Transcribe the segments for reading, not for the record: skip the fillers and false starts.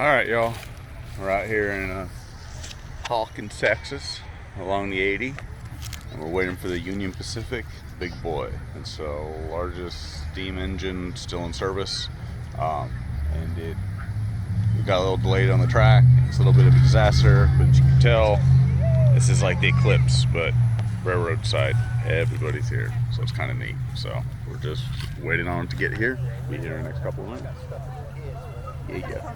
Alright, y'all, we're out here in Hawkins, Texas, along the 80, and we're waiting for the Union Pacific Big Boy. It's the largest steam engine still in service, and we got a little delayed on the track. It's a little bit of a disaster, but you can tell this is like the Eclipse, but railroad side. Everybody's here, so it's kind of neat. So we're just waiting on it to get here. Be here in the next couple of minutes. Yeah.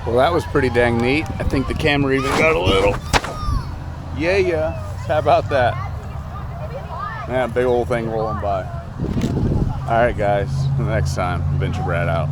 Well, that was pretty dang neat. I think the camera even got a little. Yeah. How about that? Man, big old thing rolling by. All right, guys. Next time, Adventure Brad out.